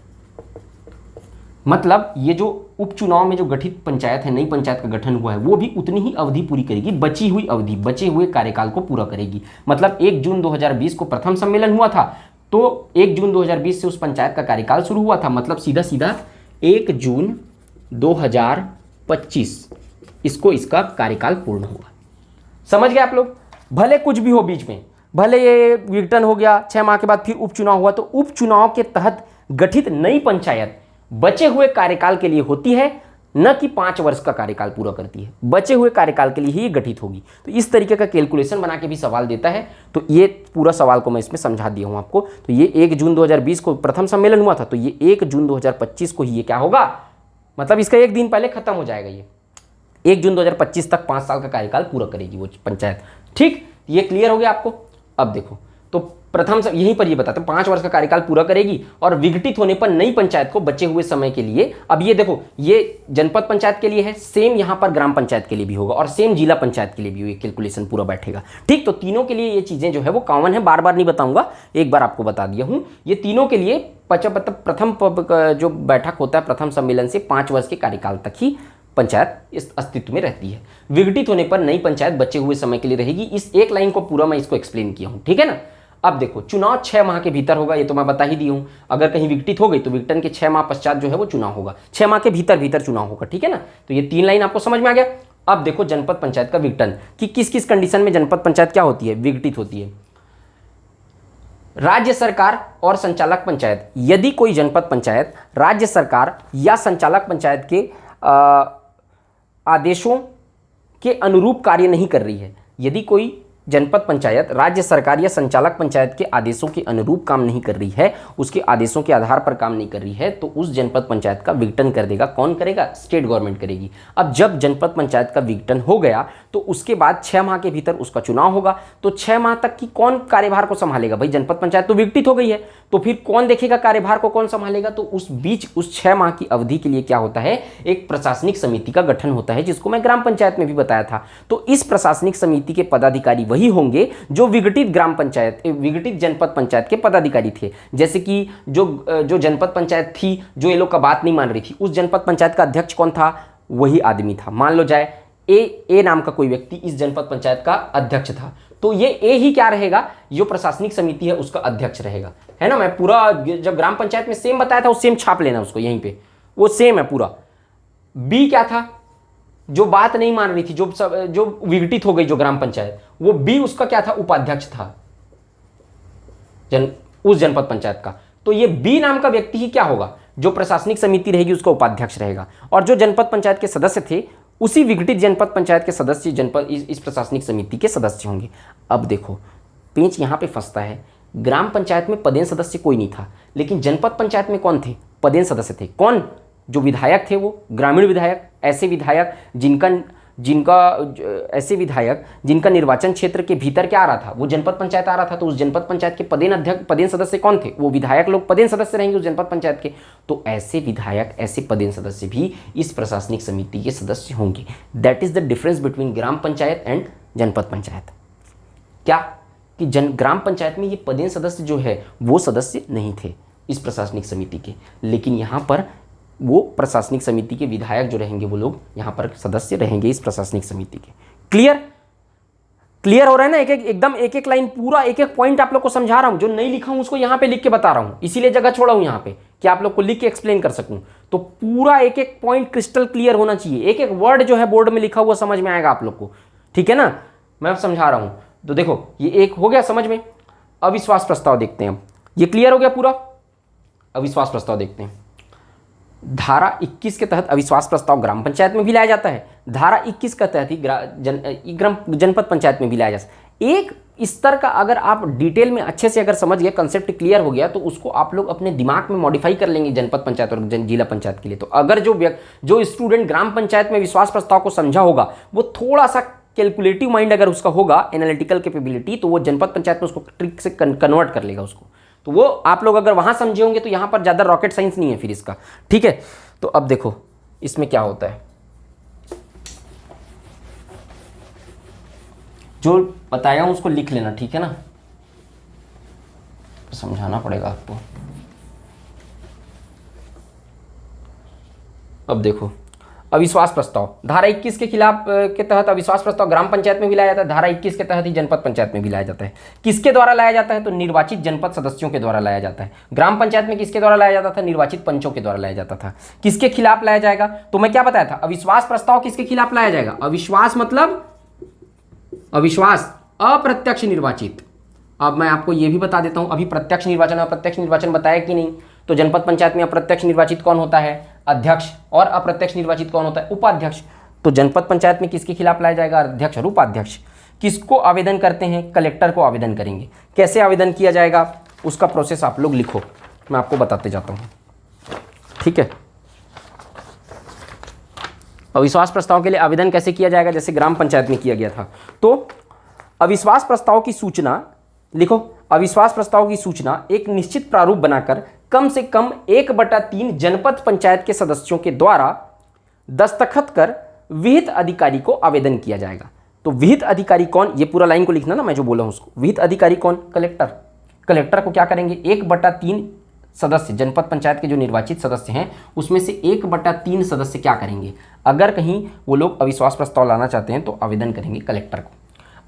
Speaker 1: मतलब ये जो उपचुनाव में जो गठित पंचायत है, नई पंचायत का गठन हुआ है, वो भी उतनी ही अवधि पूरी करेगी, बची हुई अवधि, बचे हुए कार्यकाल को पूरा करेगी। मतलब 1 जून 2020 को प्रथम सम्मेलन हुआ था, तो 1 जून 2020 से उस पंचायत का कार्यकाल शुरू हुआ था, मतलब सीधा सीधा 1 जून 2025 इसको इसका कार्यकाल पूर्ण हुआ। समझ गए आप लोग? भले कुछ भी हो बीच में, भले ये विघटन हो गया, 6 माह के बाद फिर उपचुनाव हुआ, तो उपचुनाव के तहत गठित नई पंचायत बचे हुए कार्यकाल के लिए होती है, न कि 5 वर्ष का कार्यकाल पूरा करती है, बचे हुए कार्यकाल के लिए ही गठित होगी। तो इस तरीके का कैलकुलेशन बना के भी सवाल देता है। तो ये पूरा सवाल को मैं इसमें समझा दिया हूं आपको। तो ये 1 जून 2020 को प्रथम सम्मेलन हुआ था, तो ये 1 जून 2025 को ही ये क्या होगा, मतलब इसका एक दिन पहले खत्म हो जाएगा। ये 1 जून 2025 तक 5 साल का कार्यकाल पूरा करेगी वो पंचायत। ठीक, ये क्लियर हो गया आपको? अब देखो, तो प्रथम यहीं पर ये बताते हैं 5 वर्ष का कार्यकाल पूरा करेगी और विघटित होने पर नई पंचायत को बचे हुए समय के लिए, अब ये देखो, ये जनपद पंचायत के लिए है, सेम यहां पर ग्राम पंचायत के लिए भी होगा और सेम जिला पंचायत के लिए भी ये कैलकुलेशन पूरा बैठेगा। ठीक, तो तीनों के लिए ये चीजें जो है वो कॉमन है, बार बार नहीं बताऊंगा, एक बार आपको बता दिया हूं। ये तीनों के लिए प्रथम जो बैठक होता है प्रथम सम्मेलन से 5 वर्ष के कार्यकाल तक ही पंचायत इस अस्तित्व में रहती है। विघटित होने पर नई पंचायत बचे हुए समय के लिए रहेगी। इस एक लाइन को पूरा मैं इसको एक्सप्लेन किया हूं, ठीक है ना। अब देखो, चुनाव 6 माह के भीतर होगा, ये तो मैं बता ही दी हूं। अगर कहीं विघटित हो गई तो विघटन के 6 माह पश्चात जो है वो चुनाव होगा, 6 माह के भीतर चुनाव होगा, ठीक है ना। तो ये 3 लाइन आपको समझ में आ गया। अब देखो जनपद पंचायत का विघटन, कि किस किस कंडीशन में जनपद पंचायत क्या होती है, विघटित होती है। राज्य सरकार और संचालक पंचायत, यदि कोई जनपद पंचायत राज्य सरकार या संचालक पंचायत के आदेशों के अनुरूप कार्य नहीं कर रही है, यदि कोई जनपद पंचायत राज्य सरकार या संचालक पंचायत के आदेशों के अनुरूप काम नहीं कर रही है, उसके आदेशों के आधार पर काम नहीं कर रही है, तो उस जनपद पंचायत का विघटन कर देगा। कौन करेगा? स्टेट गवर्नमेंट करेगी। अब जब जनपद पंचायत का विघटन हो गया तो उसके बाद 6 माह के भीतर उसका चुनाव होगा। तो 6 माह तक की कौन कार्यभार को संभालेगा? भाई जनपद पंचायत तो विघटित हो गई है, तो फिर कौन देखेगा कार्यभार को, कौन संभालेगा? तो उस बीच उस 6 माह की अवधि के लिए क्या होता है, एक प्रशासनिक समिति का गठन होता है, जिसको मैं ग्राम पंचायत में भी बताया था। तो इस प्रशासनिक समिति के पदाधिकारी वही होंगे जो विघटित ग्राम पंचायत, विघटित जनपद पंचायत के पदाधिकारी थे। जैसे कि जो जनपद पंचायत थी, जो ये लोग का बात नहीं मान रही थी, उस जनपद पंचायत का अध्यक्ष कौन था? वही आदमी था। मान लो जाए ए नाम का कोई व्यक्ति इस जनपद पंचायत का अध्यक्ष था, तो ये ए ही क्या रहेगा, जो प्रशासनिक समिति है उसका अध्यक्छ रहेगा, है ना। मैं पूरा जब ग्राम पंचायत में सेम बताया था, वो सेम छाप लेना उसको यहीं पे, वो सेम है पूरा। बी क्या था? जो बात नहीं मान रही थी, जो विघटित हो गई जो ग्राम पंचायत, वो बी उसका क्या था? उपाध्यक्ष था उस जनपद पंचायत का। तो ये बी नाम का व्यक्ति ही क्या होगा? जो प्रशासनिक समिति रहेगी उसका उपाध्यक्ष रहेगा। और जो जनपद पंचायत के सदस्य थे, उसी विघटित जनपद पंचायत के सदस्य जनपद इस प्रशासनिक समिति के सदस्य होंगे। अब देखो, पेंच यहां पे फंसता है। ग्राम पंचायत में पदेन सदस्य कोई नहीं था, लेकिन जनपद पंचायत में कौन थे? पदेन सदस्य थे। कौन? जो विधायक थे, वो ग्रामीण विधायक, ऐसे विधायक ऐसे विधायक जिनका निर्वाचन क्षेत्र के भीतर क्या आ रहा था, वो जनपद पंचायत आ रहा था। तो उस जनपद पंचायत के पदेन सदस्य कौन थे? वो विधायक लोग पदेन सदस्य रहेंगे उस जनपद पंचायत के। तो ऐसे विधायक, ऐसे पदेन सदस्य भी इस प्रशासनिक समिति के सदस्य होंगे। That is the difference between gram panchayat and जनपद पंचायत। क्या कि ग्राम पंचायत में ये पदेन सदस्य जो है वो सदस्य नहीं थे इस प्रशासनिक समिति के, लेकिन यहाँ पर वो प्रशासनिक समिति के विधायक जो रहेंगे वो लोग यहाँ पर सदस्य रहेंगे इस प्रशासनिक समिति के। क्लियर हो रहा है ना? एकदम एक लाइन पूरा एक पॉइंट आप लोग को समझा रहा हूं। जो नहीं लिखा हूं उसको यहाँ पे लिख के बता रहा हूं, इसीलिए जगह छोड़ा हूं यहाँ पे कि आप लोग को लिख के एक्सप्लेन कर सकूं। तो पूरा एक पॉइंट क्रिस्टल क्लियर होना चाहिए। एक वर्ड जो है बोर्ड में लिखा हुआ समझ में आएगा आप लोग को, ठीक है ना। मैं समझा रहा हूं, तो देखो ये एक हो गया समझ में। अविश्वास प्रस्ताव देखते हैं। ये क्लियर हो गया पूरा। अविश्वास प्रस्ताव देखते हैं। धारा 21 के तहत अविश्वास प्रस्ताव ग्राम पंचायत में भी लाया जाता है, धारा 21 के तहत ही जनपद पंचायत में भी लाया जा सकता है। एक स्तर का अगर आप डिटेल में अच्छे से अगर समझ गए, कंसेप्ट क्लियर हो गया, तो उसको आप लोग अपने दिमाग में मॉडिफाई कर लेंगे जनपद पंचायत और जिला पंचायत के लिए। तो अगर जो स्टूडेंट ग्राम पंचायत में विश्वास प्रस्ताव को समझा होगा, वो थोड़ा सा कैलकुलेटिव माइंड अगर उसका होगा, एनालिटिकल कैपेबिलिटी, तो वो जनपद पंचायत में उसको ट्रिक से कन्वर्ट कर लेगा उसको। तो वो आप लोग अगर वहां समझे होंगे तो यहां पर ज्यादा रॉकेट साइंस नहीं है फिर इसका, ठीक है। तो अब देखो इसमें क्या होता है, जो बताया हूं उसको लिख लेना, ठीक है ना। समझाना पड़ेगा आपको। अब देखो, अविश्वास प्रस्ताव धारा 21 के खिलाफ के तहत अविश्वास प्रस्ताव ग्राम पंचायत में भी लाया जाता है, धारा 21 के तहत ही जनपद पंचायत में भी लाया जाता है। किसके द्वारा लाया जाता है? तो निर्वाचित जनपद सदस्यों के द्वारा लाया जाता है। ग्राम पंचायत में किसके द्वारा लाया जाता था? निर्वाचित पंचों के द्वारा लाया जाता था। किसके खिलाफ लाया जाएगा? तो मैं क्या बताया था, अविश्वास प्रस्ताव किसके खिलाफ लाया जाएगा? अविश्वास मतलब अविश्वास अप्रत्यक्ष निर्वाचित। अब मैं आपको यह भी बता देता हूं, अभी प्रत्यक्ष निर्वाचन और अप्रत्यक्ष निर्वाचन बताया कि नहीं? तो जनपद पंचायत में अप्रत्यक्ष निर्वाचित कौन होता है? अध्यक्ष। और अप्रत्यक्ष निर्वाचित कौन होता है? उपाध्यक्ष। तो जनपद पंचायत में किसके खिलाफ लाया जाएगा? अध्यक्ष और उपाध्यक्ष। किसको आवेदन करते हैं? कलेक्टर को आवेदन करेंगे। कैसे आवेदन किया जाएगा उसका प्रोसेस आप लोग लिखो, मैं आपको बताते जाता हूं, ठीक है। अविश्वास प्रस्ताव के लिए आवेदन कैसे किया जाएगा? जैसे ग्राम पंचायत में किया गया था। तो अविश्वास प्रस्ताव की सूचना लिखो, अविश्वास प्रस्ताव की सूचना एक निश्चित प्रारूप बनाकर कम से कम 1/3 जनपद पंचायत के सदस्यों के द्वारा दस्तखत कर विहित अधिकारी को आवेदन किया जाएगा। तो विहित अधिकारी कौन? ये पूरा लाइन को लिखना ना, मैं जो बोला हूं उसको। विहित अधिकारी कौन? कलेक्टर। कलेक्टर को क्या करेंगे? 1/3 सदस्य, जनपद पंचायत के जो निर्वाचित सदस्य हैं उसमें से 1/3 सदस्य क्या करेंगे? अगर कहीं वो लोग अविश्वास प्रस्ताव लाना चाहते हैं तो आवेदन करेंगे कलेक्टर को।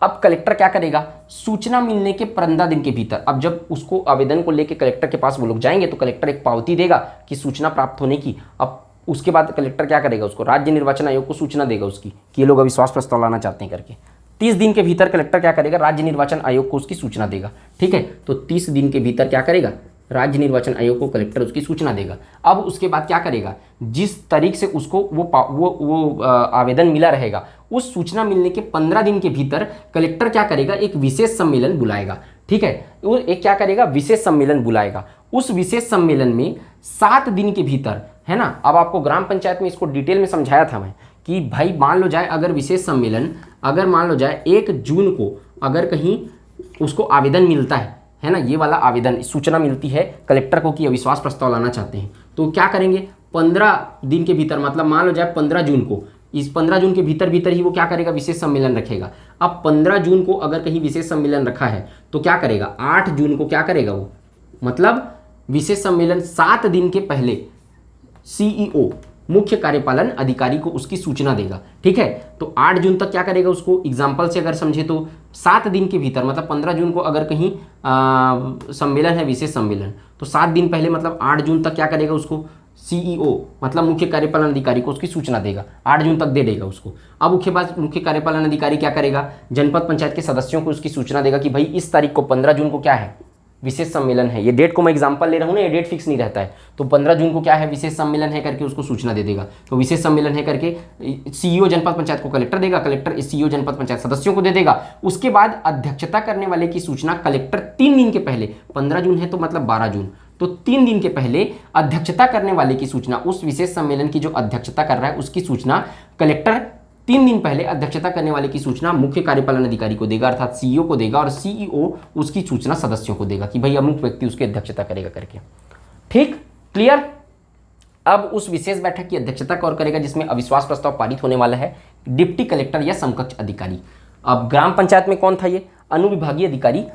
Speaker 1: अब कलेक्टर क्या करेगा? सूचना मिलने के 15 दिन के भीतर, अब जब उसको आवेदन को लेकर कलेक्टर के पास वो लोग जाएंगे तो कलेक्टर एक पावती देगा कि सूचना प्राप्त होने की। अब उसके बाद कलेक्टर क्या करेगा? उसको राज्य निर्वाचन आयोग को सूचना देगा उसकी कि ये लोग अविश्वास प्रस्ताव लाना चाहते हैं करके। 30 दिन के भीतर कलेक्टर क्या करेगा? राज्य निर्वाचन आयोग को उसकी सूचना देगा, ठीक है। तो 30 दिन के भीतर क्या करेगा? राज्य निर्वाचन आयोग को कलेक्टर उसकी सूचना देगा। अब उसके बाद क्या करेगा? जिस तारीख से उसको वो आवेदन मिला रहेगा, उस सूचना मिलने के 15 दिन के भीतर कलेक्टर क्या करेगा? एक विशेष सम्मेलन बुलाएगा, ठीक है। वो एक क्या करेगा? विशेष सम्मेलन बुलाएगा। उस विशेष सम्मेलन में 7 दिन के भीतर, है ना। अब आपको ग्राम पंचायत में इसको डिटेल में समझाया था मैं कि भाई मान लो जाए अगर विशेष सम्मेलन, अगर मान लो जाए 1 जून को अगर कहीं उसको आवेदन मिलता है ना, ये वाला आवेदन सूचना मिलती है कलेक्टर को कि अविश्वास प्रस्ताव लाना चाहते हैं, तो क्या करेंगे? 15 दिन के भीतर, मतलब मान लो जाए 15 जून को, इस 15 जून के भीतर ही वो क्या करेगा? विशेष सम्मेलन रखेगा। अब 15 जून को अगर कहीं विशेष सम्मेलन रखा है तो क्या करेगा? 8 जून को क्या करेगा वो? मतलब विशेष सम्मेलन 7 दिन के पहले सीईओ मुख्य कार्यपालन अधिकारी को उसकी सूचना देगा, ठीक है। तो 8 जून तक क्या करेगा? उसको एग्जाम्पल से अगर समझे तो 7 दिन के भीतर, मतलब 15 जून को अगर कहीं सम्मेलन है, विशेष सम्मेलन, तो 7 दिन पहले मतलब 8 जून तक क्या करेगा? उसको सीईओ मतलब मुख्य कार्यपालन अधिकारी को उसकी सूचना देगा, 8 जून तक दे देगा उसको। अब उसके बाद मुख्य कार्यपालन अधिकारी क्या करेगा? जनपद पंचायत के सदस्यों को उसकी सूचना देगा कि भाई इस तारीख को 15 जून को क्या है? विशेष सम्मेलन है। ये डेट को मैं एग्जांपल ले रहा हूँ ना, ये डेट फिक्स नहीं रहता है। तो 15 जून को क्या है? विशेष सम्मेलन है करके उसको सूचना दे देगा। तो विशेष सम्मेलन है करके सीईओ जनपद पंचायत को कलेक्टर देगा, कलेक्टर सीईओ जनपद पंचायत सदस्यों को दे देगा। उसके बाद अध्यक्षता करने वाले की सूचना कलेक्टर 3 दिन के पहले, 15 जून है तो मतलब 12 जून, तो 3 दिन के पहले अध्यक्षता करने वाले की सूचना, उस विशेष सम्मेलन की जो अध्यक्षता कर रहा है उसकी सूचना कलेक्टर 3 दिन पहले अध्यक्षता करने वाले की सूचना मुख्य कार्यपालन अधिकारी को देगा, अर्थात सीईओ को देगा, और सीईओ उसकी सूचना सदस्यों को देगा कि भाई अमुक व्यक्ति उसकी अध्यक्षता करेगा करके। ठीक, क्लियर। अब उस विशेष बैठक की अध्यक्षता कौन करेगा? जिसमें अविश्वास प्रस्ताव पारित होने वाला है, डिप्टी कलेक्टर या समकक्ष अधिकारी। अब ग्राम पंचायत में कौन था? ये अनुविभागीय अधिकारी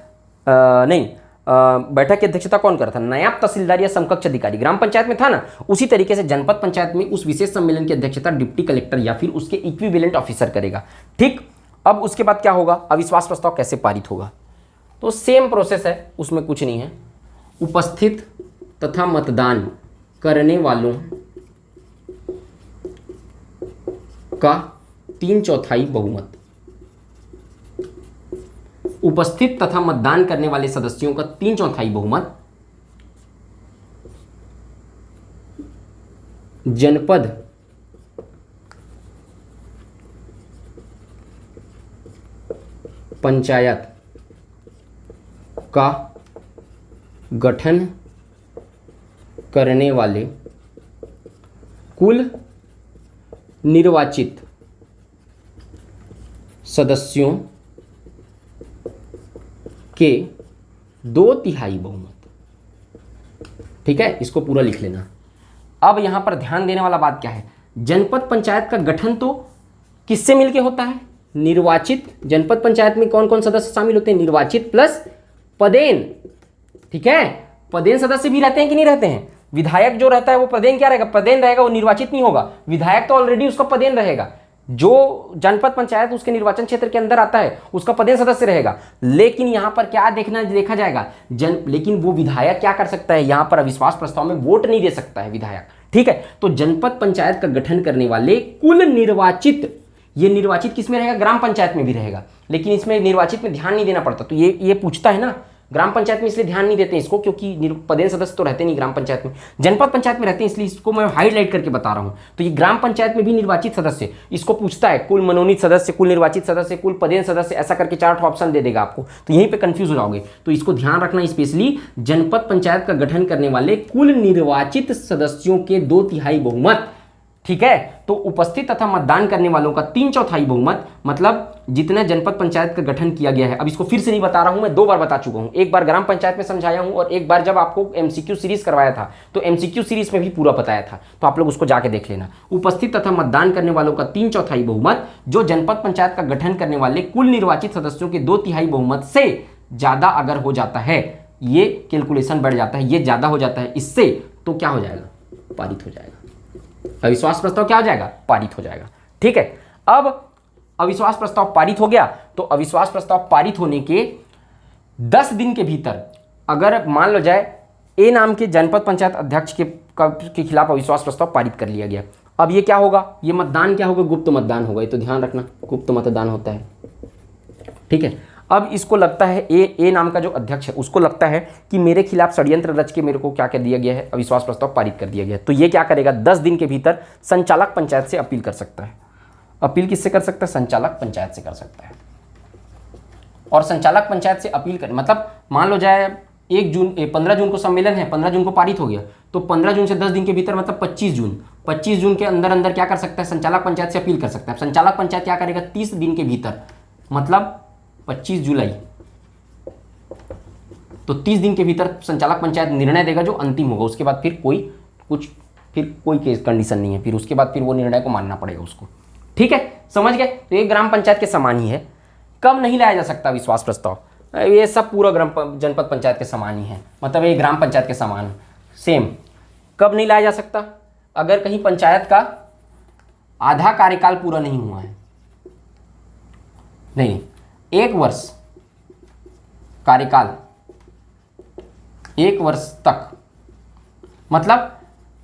Speaker 1: बैठक की अध्यक्षता कौन कर रहा था? नायब तहसीलदार या समकक्ष अधिकारी। ग्राम पंचायत में था ना, उसी तरीके से जनपद पंचायत में उस विशेष सम्मेलन की अध्यक्षता डिप्टी कलेक्टर या फिर उसके इक्विवेलेंट ऑफिसर करेगा। ठीक, अब उसके बाद क्या होगा? अविश्वास प्रस्ताव कैसे पारित होगा? तो सेम प्रोसेस है, उसमें कुछ नहीं है। उपस्थित तथा मतदान करने वालों का 3/4 बहुमत, उपस्थित तथा मतदान करने वाले सदस्यों का 3/4 बहुमत जनपद पंचायत का गठन करने वाले कुल निर्वाचित सदस्यों के 2/3 बहुमत। ठीक है, इसको पूरा लिख लेना। अब यहां पर ध्यान देने वाला बात क्या है? जनपद पंचायत का गठन तो किससे मिलके होता है? निर्वाचित। जनपद पंचायत में कौन कौन सदस्य शामिल होते हैं? निर्वाचित प्लस पदेन। ठीक है, पदेन सदस्य भी रहते हैं कि नहीं रहते हैं? विधायक जो रहता है वो पदेन क्या रहेगा, पदेन रहेगा, वो निर्वाचित नहीं होगा। विधायक तो ऑलरेडी उसका पदेन रहेगा, जो जनपद पंचायत उसके निर्वाचन क्षेत्र के अंदर आता है उसका पदेन सदस्य रहेगा। लेकिन यहां पर क्या देखा जाएगा, लेकिन वो विधायक क्या कर सकता है, यहां पर अविश्वास प्रस्ताव में वोट नहीं दे सकता है विधायक, ठीक है। तो जनपद पंचायत का गठन करने वाले कुल निर्वाचित, ये निर्वाचित किस में रहेगा, ग्राम पंचायत में भी रहेगा, लेकिन इसमें निर्वाचित में ध्यान नहीं देना पड़ता। तो ये पूछता है ना, ग्राम पंचायत में इसलिए ध्यान नहीं देते इसको क्योंकि पदेन सदस्य तो रहते नहीं ग्राम पंचायत में, जनपद पंचायत में रहते हैं, इसलिए इसको मैं हाईलाइट करके बता रहा हूं। तो ये ग्राम पंचायत में भी निर्वाचित सदस्य, इसको पूछता है कुल मनोनीत सदस्य, कुल निर्वाचित सदस्य, कुल पदेन सदस्य, ऐसा करके 4 ऑप्शन दे देगा आपको, तो यहीं पे कंफ्यूज हो जाओगे। तो इसको ध्यान रखना, स्पेशली जनपद पंचायत का गठन करने वाले कुल निर्वाचित सदस्यों के 2/3 बहुमत, ठीक है। तो उपस्थित तथा मतदान करने वालों का 3/4 बहुमत, मतलब जितने जनपद पंचायत का गठन किया गया है। अब इसको फिर से नहीं बता रहा हूं, मैं 2 बार बता चुका हूं, एक बार ग्राम पंचायत में समझाया हूं और एक बार जब आपको एमसीक्यू सीरीज करवाया था तो एमसीक्यू सीरीज में भी पूरा बताया था, तो आप लोग उसको जाके देख लेना। उपस्थित तथा मतदान करने वालों का 3/4 बहुमत, जो जनपद पंचायत का गठन करने वाले कुल निर्वाचित सदस्यों के 2/3 बहुमत से ज्यादा अगर हो जाता है, ये कैलकुलेशन बढ़ जाता है, ये ज्यादा हो जाता है इससे, तो क्या हो जाएगा, पारित हो जाएगा। अविश्वास प्रस्ताव क्या हो जाएगा, पारित हो जाएगा, ठीक है। अब अविश्वास प्रस्ताव पारित हो गया, तो अविश्वास प्रस्ताव पारित होने के 10 दिन के भीतर अगर मान लो जाए ए नाम के जनपद पंचायत अध्यक्ष के खिलाफ अविश्वास प्रस्ताव पारित कर लिया गया, अब ये क्या होगा, ये मतदान क्या होगा, गुप्त मतदान होगा, ये तो ध्यान रखना, गुप्त मतदान होता है, ठीक है। अब इसको लगता है ए नाम का जो अध्यक्ष है उसको लगता है कि मेरे खिलाफ षड्यंत्र रच के मेरे को क्या कर दिया गया है, अविश्वास प्रस्ताव पारित कर दिया गया है। तो ये क्या करेगा, 10 दिन के भीतर संचालक पंचायत से अपील कर सकता है। अपील किससे कर सकता है, संचालक पंचायत से कर सकता है। और संचालक पंचायत से अपील कर मतलब मान लो जाए 15 जून को सम्मेलन है, 15 जून को पारित हो गया, तो 15 जून से 10 दिन के भीतर मतलब 25 जून के अंदर क्या कर सकता है, संचालक पंचायत से अपील कर सकता है। संचालक पंचायत क्या करेगा, 30 दिन के भीतर मतलब 25 जुलाई, तो 30 दिन के भीतर संचालक पंचायत निर्णय देगा जो अंतिम होगा। उसके बाद फिर कोई केस कंडीशन नहीं है, फिर उसके बाद फिर वो निर्णय को मानना पड़ेगा उसको, ठीक है, समझ गए। तो ये ग्राम पंचायत के समान ही है। कब नहीं लाया जा सकता विश्वास प्रस्ताव, ये सब पूरा जनपद पंचायत के समान ही है, मतलब ये ग्राम पंचायत के समान सेम। कब नहीं लाया जा सकता, अगर कहीं पंचायत का आधा कार्यकाल पूरा नहीं हुआ है, नहीं 1 वर्ष कार्यकाल, 1 वर्ष तक, मतलब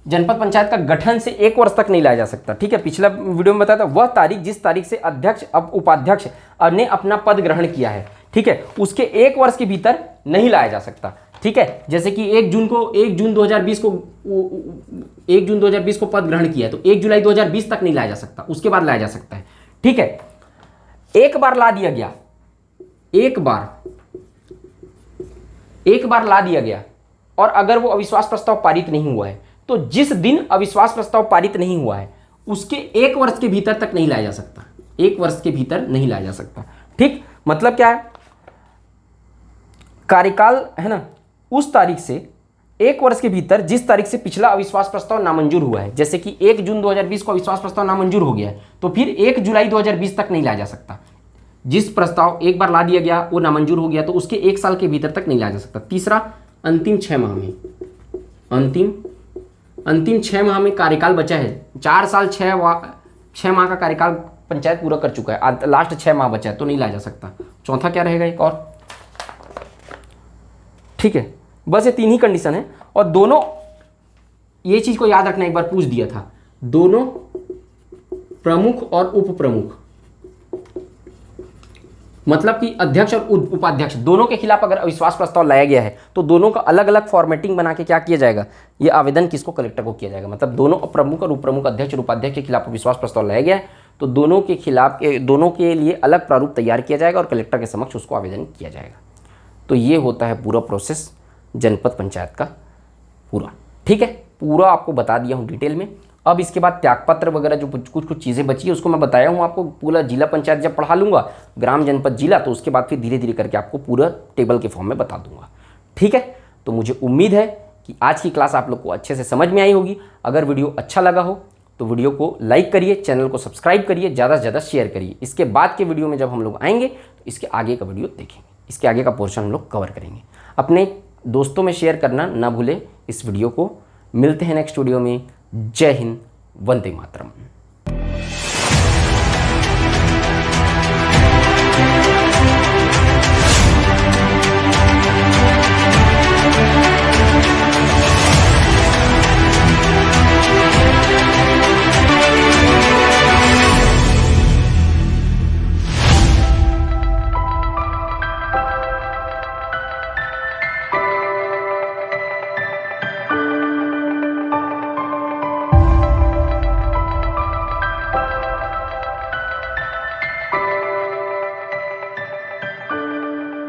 Speaker 1: जनपद पंचायत का गठन से 1 वर्ष तक नहीं लाया जा सकता, ठीक है। पिछला वीडियो में बताया था, वह तारीख जिस तारीख से अध्यक्ष अब उपाध्यक्ष ने अपना पद ग्रहण किया है, ठीक है, उसके 1 वर्ष के भीतर नहीं लाया जा सकता, ठीक है। जैसे कि 1 जून 2020 को पद ग्रहण किया है, तो 1 जुलाई 2020 तक नहीं लाया जा सकता, उसके बाद लाया जा सकता है, ठीक है। एक बार ला दिया गया, एक बार ला दिया गया, और अगर वो अविश्वास प्रस्ताव पारित नहीं हुआ है, तो जिस दिन अविश्वास प्रस्ताव पारित नहीं हुआ है उसके 1 वर्ष के भीतर तक नहीं लाया जा सकता, 1 वर्ष के भीतर नहीं लाया जा सकता, ठीक। मतलब क्या है, कार्यकाल है ना, उस तारीख से 1 वर्ष के भीतर जिस तारीख से पिछला अविश्वास प्रस्ताव नामंजूर हुआ है, जैसे कि 1 जून 2020 को अविश्वास प्रस्ताव नामंजूर हो गया है, तो फिर 1 जुलाई 2020 तक नहीं लाया जा सकता। जिस प्रस्ताव एक बार ला दिया गया वो नामंजूर हो गया, तो उसके 1 साल के भीतर तक नहीं लाया जा सकता। तीसरा, अंतिम 6 माह में, अंतिम 6 माह में कार्यकाल बचा है, 4 साल 6 माह का कार्यकाल पंचायत पूरा कर चुका है, लास्ट 6 माह बचा है, तो नहीं लाया जा सकता। चौथा क्या रहेगा, एक और, ठीक है। बस ये 3 ही कंडीशन है, और दोनों, ये चीज को याद रखना, एक बार पूछ दिया था, दोनों प्रमुख और उप प्रमुख, मतलब कि अध्यक्ष और उपाध्यक्ष दोनों के खिलाफ अगर अविश्वास प्रस्ताव लाया गया है, तो दोनों का अलग अलग फॉर्मेटिंग बना के क्या किया जाएगा, ये आवेदन किसको, कलेक्टर को किया जाएगा। मतलब दोनों प्रमुख और उप प्रमुख, अध्यक्ष और उपाध्यक्ष के खिलाफ अविश्वास प्रस्ताव लाया गया है, तो दोनों के खिलाफ, दोनों के लिए अलग प्रारूप तैयार किया जाएगा और कलेक्टर के समक्ष उसको आवेदन किया जाएगा। तो ये होता है पूरा प्रोसेस जनपद पंचायत का पूरा, ठीक है। पूरा आपको बता दिया हूँ डिटेल में। अब इसके बाद त्यागपत्र वगैरह जो कुछ चीज़ें बची है उसको मैं बताया हूँ आपको, पूरा जिला पंचायत जब पढ़ा लूँगा, ग्राम जनपद जिला, तो उसके बाद फिर धीरे धीरे करके आपको पूरा टेबल के फॉर्म में बता दूंगा, ठीक है। तो मुझे उम्मीद है कि आज की क्लास आप लोग को अच्छे से समझ में आई होगी। अगर वीडियो अच्छा लगा हो तो वीडियो को लाइक करिए, चैनल को सब्सक्राइब करिए, ज़्यादा से ज़्यादा शेयर करिए। इसके बाद के वीडियो में जब हम लोग आएंगे तो इसके आगे का वीडियो देखेंगे, इसके आगे का पोर्शन हम लोग कवर करेंगे। अपने दोस्तों में शेयर करना ना भूलें इस वीडियो को। मिलते हैं नेक्स्ट वीडियो में। जय हिंद, वंदे मातरम।